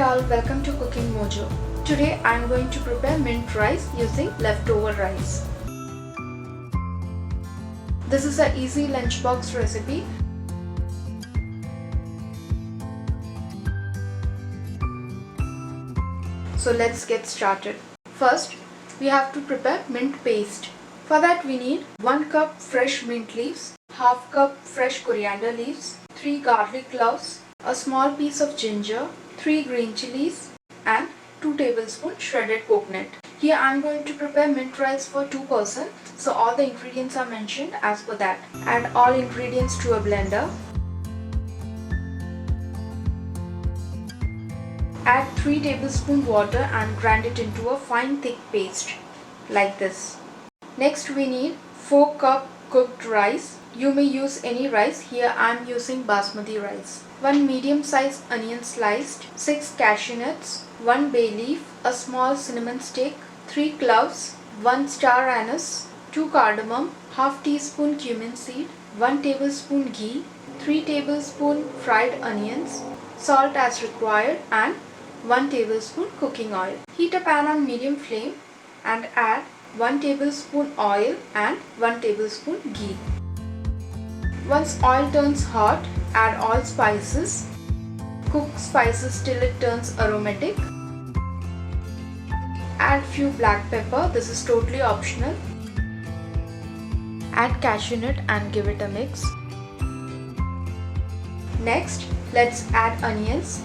all, welcome to Cookingmojo. Today I am going to prepare mint rice using leftover rice. This is an easy lunchbox recipe. So let's get started. First, we have to prepare mint paste. For that we need 1 cup fresh mint leaves, half cup fresh coriander leaves, 3 garlic cloves, a small piece of ginger, 3 green chilies and 2 tablespoons shredded coconut. Here I am going to prepare mint rice for 2 persons, so all the ingredients are mentioned as per that. Add all ingredients to a blender. Add 3 tablespoons water and grind it into a fine thick paste like this. Next we need 4 cup cooked rice. You may use any rice. Here I am using basmati rice. 1 medium sized onion sliced, 6 cashew nuts, 1 bay leaf, a small cinnamon stick, 3 cloves, 1 star anise, 2 cardamom, half teaspoon cumin seed, 1 tablespoon ghee, 3 tablespoon fried onions, salt as required and 1 tablespoon cooking oil. Heat a pan on medium flame and add 1 tablespoon oil and 1 tablespoon ghee. Once oil turns hot, add all spices. Cook spices till it turns aromatic. Add few black pepper, this is totally optional. Add cashew nut and give it a mix. Next, let's add onions,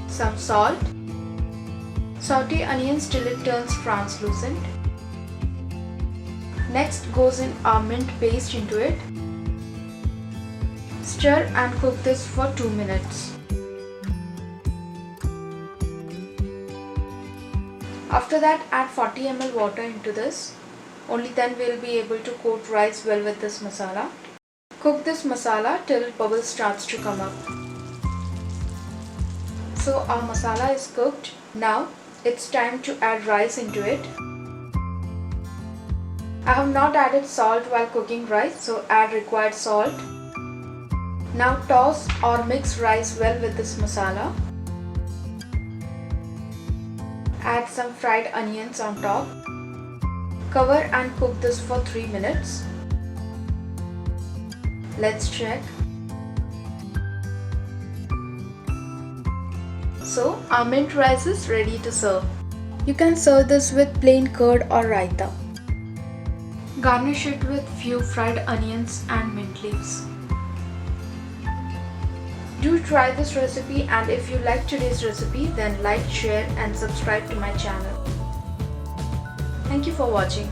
some salt. Saute onions till it turns translucent. Next goes in our mint paste into it. Stir and cook this for 2 minutes. After that, add 40 ml water into this. Only then we will be able to coat rice well with this masala. Cook this masala till bubbles starts to come up. So our masala is cooked. Now it's time to add rice into it. I have not added salt while cooking rice, so add required salt. Now toss or mix rice well with this masala. Add some fried onions on top. Cover and cook this for 3 minutes. Let's check. So our mint rice is ready to serve. You can serve this with plain curd or raita. Garnish it with few fried onions and mint leaves. Do try this recipe, and if you like today's recipe, then like, share and subscribe to my channel. Thank you for watching.